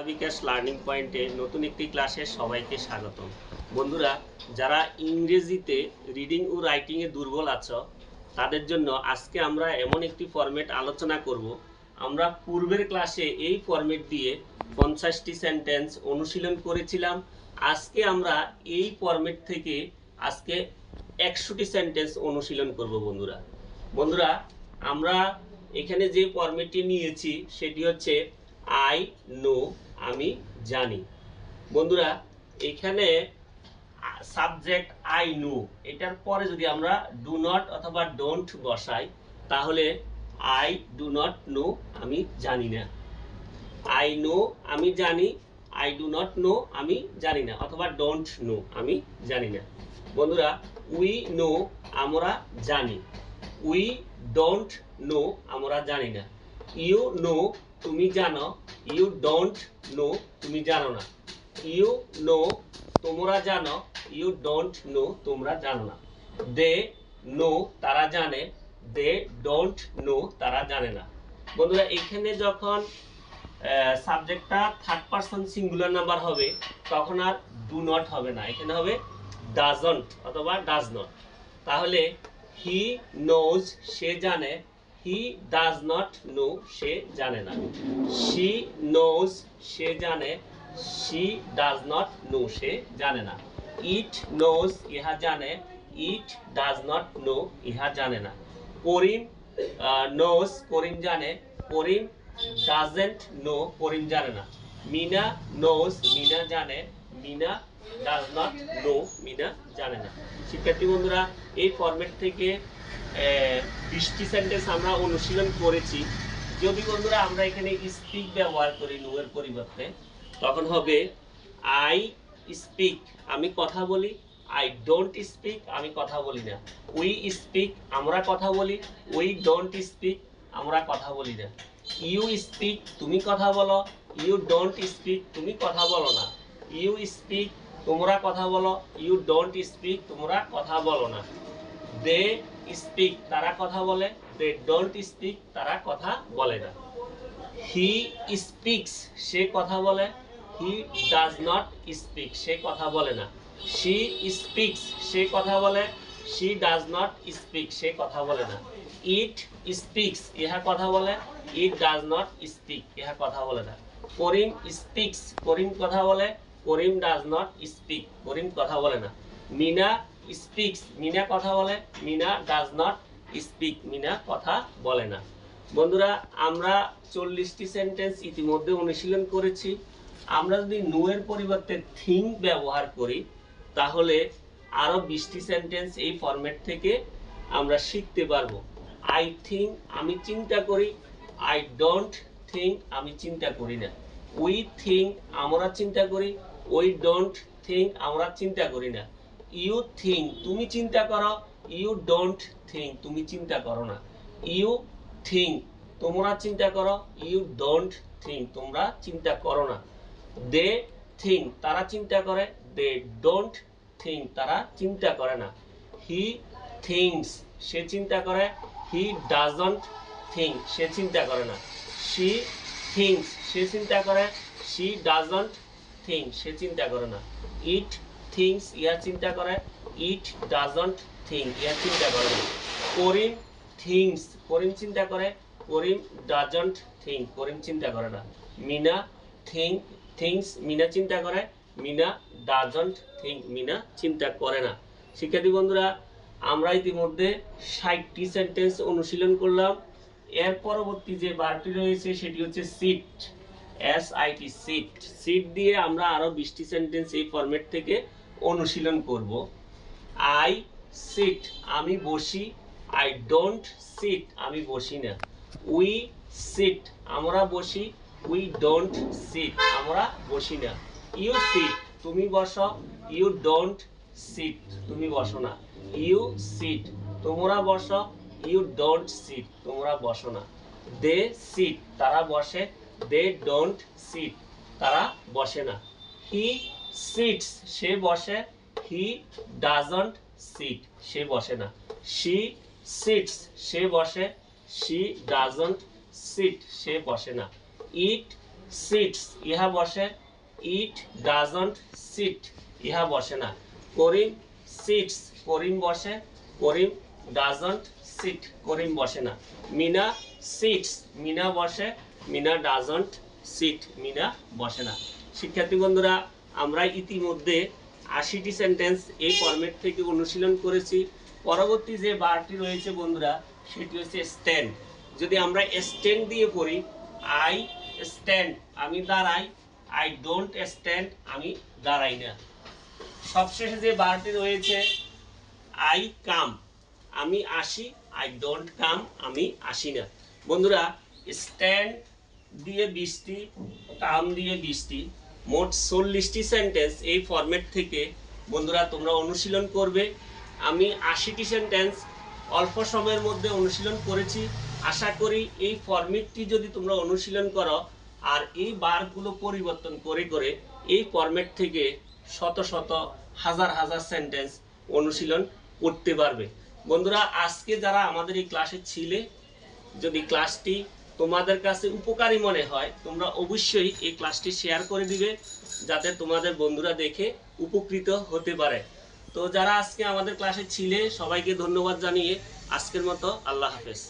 বিকাশ learning পয়েন্টে নতুন একটি ক্লাসে সবাইকে স্বাগতম। বন্ধুরা, যারা ইংরেজিতে রিডিং ও রাইটিংয়ে দুর্বল আছো তাদের জন্য আজকে আমরা এমন একটি ফরম্যাট আলোচনা করব। আমরা পূর্বের ক্লাসে এই ফরম্যাট দিয়ে 50টি সেন্টেন্স অনুশীলন করেছিলাম। আজকে আমরা এই ফরম্যাট থেকে আজকে 100টি সেন্টেন্স অনুশীলন করব। বন্ধুরা, আমরা এখানে যে ফরম্যাটটি নিয়েছি সেটি হচ্ছে আই নো, আমি জানি। বন্ধুরা, এখানে সাবজেক্ট আই নো, এটার পরে যদি আমরা ডু নট অথবা ডোন্ট বসাই তাহলে আই ডু নট নো, আমি জানি না। আই নো, আমি জানি। আই ডু নট নো, আমি জানি না, অথবা ডোন্ট নো, আমি জানি না। বন্ধুরা, উই নো, আমরা জানি। উই ডোন্ট নো, আমরা জানি না। ইউ নো, তুমি জানো। ইউ ডোন্ট নো, তুমি জানো না। ইউ নো, তোমরা জানো। ইউ ডোন্ট নো, তোমরা জানো না। দে নো, তারা জানে। দে ডোন্ট নো, তারা জানে না। বন্ধুরা, এখানে যখন সাবজেক্টটা থার্ড পারসন সিঙ্গুলার নাম্বার হবে তখন আর ডু নট হবে না, এখানে হবে ডাজন্ট অথবা ডাজ নট। তাহলে হি নোজ, সে জানে। হি ডাজ নট নো, সে জানে না। শি নোজ, সে জানে। শি ডাজ নট নো, সে জানে না। ইট নোজ, ইহা জানে। ইট ডাজ নট নো, ইহা জানে না। করিম নোজ, করিম জানে। করিম ডাজেন্ট নো, করিম জানে না। মিনা নোজ, মিনা জানে। Mina does not know, Mina জানে না। শিক্ষার্থী বন্ধুরা, এই ফরম্যাট থেকে 20টি সেন্টেন্স আমরা অনুশীলন করেছি। যদি বন্ধুরা আমরা এখানে স্পিক ব্যবহার করি নো এর পরিবর্তে, তখন হবে আই স্পিক, আমি কথা বলি। আই ডোন্ট স্পিক, আমি কথা বলি না। উই স্পিক, আমরা কথা বলি। উই ডোন্ট স্পিক, আমরা কথা বলি না। ইউ স্পিক, তুমি কথা বলো। ইউ ডোন্ট স্পিক, তুমি কথা বলো না। ইউ স্পিক, তোমরা কথা বলো। ইউ ডোন্ট স্পিক, তোমরা কথা বলো না। দে স্পিক, তারা কথা বলে। দে ডোন্ট স্পিক, তারা কথা বলে না। হি স্পিক্স, সে কথা বলে। হি ডাজ নট স্পিক, সে কথা বলে না। শি স্পিক্স, সে কথা বলে। শি ডাজ নট স্পিক, সে কথা বলে না। ইট স্পিক্স, ইহা কথা বলে। ইট ডাজ নট স্পিক, ইহা কথা বলে না। করিম স্পিক্স, করিম কথা বলে। Karim does not speak, Karim কথা বলে না। মিনা স্পিক্স, মিনা কথা বলে। Mina does not speak, Mina কথা বলে না। বন্ধুরা, আমরা 40টি সেন্টেন্স ইতিমধ্যে অনুশীলন করেছি। আমরা যদি নো এর পরিবর্তে থিঙ্ক ব্যবহার করি তাহলে আরো 20টি সেন্টেন্স এই ফরম্যাট থেকে আমরা শিখতে পারবো। আই থিঙ্ক, আমি চিন্তা করি। আই ডোন্ট থিঙ্ক, আমি চিন্তা করি না। উই থিঙ্ক, আমরা চিন্তা করি। উই ডোন্ট থিঙ্ক, আমরা চিন্তা করি না। ইউ থিঙ্ক, তুমি চিন্তা করো। ইউ ডোন্ট থিঙ্ক, তুমি চিন্তা করো না। ইউ থিঙ্ক, তোমরা চিন্তা করো। ইউ ডোন্ট থিঙ্ক, তোমরা চিন্তা করো না। দে থিঙ্ক, তারা চিন্তা করে। দে ডোন্ট থিঙ্ক, তারা চিন্তা করে না। হি থিঙ্কস, সে চিন্তা করে। হি ডাজন্ট থিঙ্ক, সে চিন্তা করে না। শি থিঙ্কস, সে চিন্তা করে। শি ডাজন্ট থিঙ্ক, সে চিন্তা করে না। ইট থিঙ্কস, ইহা চিন্তা করে। ইট ডাজন্ট থিঙ্ক, ইহা চিন্তা করে না। করিম থিঙ্কস, করিম চিন্তা করে। করিম ডাজন্ট থিঙ্ক, করিম চিন্তা করে না। মিনা থিঙ্কস, মিনা চিন্তা করে। মিনা ডাজন্ট থিঙ্ক, মিনা চিন্তা করে না। শিক্ষার্থী বন্ধুরা, আমরা ইতিমধ্যে 60টি সেন্টেন্স অনুশীলন করলাম। এর পরবর্তী যে বারটি রয়েছে সেটি হচ্ছে সিট, SIT, সিট। সিট দিয়ে আমরা আরো 20টি সেন্টেন্স এই ফরম্যাট থেকে অনুশীলন করব। আই সিট, আমি বসি। আই ডোন্ট সিট, আমি বসি না। উই সিট, আমরা বসি। উই ডোন্ট সিট, আমরা বসি না। ইউ সিট, তুমি বসো। ইউ ডোন্ট সিট, তুমি বসো না। ইউ সিট, তোমরা বসো। ইউ ডোন্ট সিট, তোমরা বসো না। দে সিট, তারা বসে। দে ডোন্ট সিট, তারা বসে না। হি সিটস, সে বসে। হি ডাজন্ট সিট, সে বসে না। শি সিটস, সে বসে। শি ডাজন্ট সিট, সে বসে না। ইট সিটস ইহা বসে, ইট ডাজন্ট সিট ইহা বসে না। করিম সিটস করিম বসে, করিম ডাজন্ট সিট করিম বসে না। মিনা সিটস মিনা বসে, মিনা ডাজন্ট সিট মিনা বসে না। শিক্ষার্থী বন্ধুরা, আমরা ইতিমধ্যে 80টি সেন্টেন্স এই ফরম্যাট থেকে অনুশীলন করেছি। পরবর্তী যে বারটি রয়েছে বন্ধুরা, সেটি হচ্ছে স্ট্যান্ড। যদি আমরা স্ট্যান্ড দিয়ে পড়ি, আই স্ট্যান্ড আমি দাঁড়াই, আই ডোন্ট স্ট্যান্ড আমি দাঁড়াই না। সবশেষে যে বারটি রয়েছে, আই কাম আমি আসি, আই ডোন্ট কাম আমি আসি না। বন্ধুরা, স্ট্যান্ড দিয়ে 20টি, কাম দিয়ে 20টি, মোট 40টি সেন্টেন্স এই ফরম্যাট থেকে বন্ধুরা তোমরা অনুশীলন করবে। আমি 80টি সেন্টেন্স অল্প সময়ের মধ্যে অনুশীলন করেছি। আশা করি এই ফরম্যাটটি যদি তোমরা অনুশীলন করো আর এই বারগুলো পরিবর্তন করে করে এই ফরম্যাট থেকে শত শত হাজার হাজার সেন্টেন্স অনুশীলন করতে পারবে। বন্ধুরা, আজকে যারা আমাদের এই ক্লাসে ছিলে, যদি ক্লাসটি তোমাদের কাছে উপকারী মনে হয়, তোমরা অবশ্যই এই ক্লাসটি শেয়ার করে দিবে, যাতে তোমাদের বন্ধুরা দেখে উপকৃত হতে পারে। তো যারা আজকে আমাদের ক্লাসে ছিলে, সবাইকে ধন্যবাদ জানিয়ে আজকের মতো আল্লাহ হাফেজ।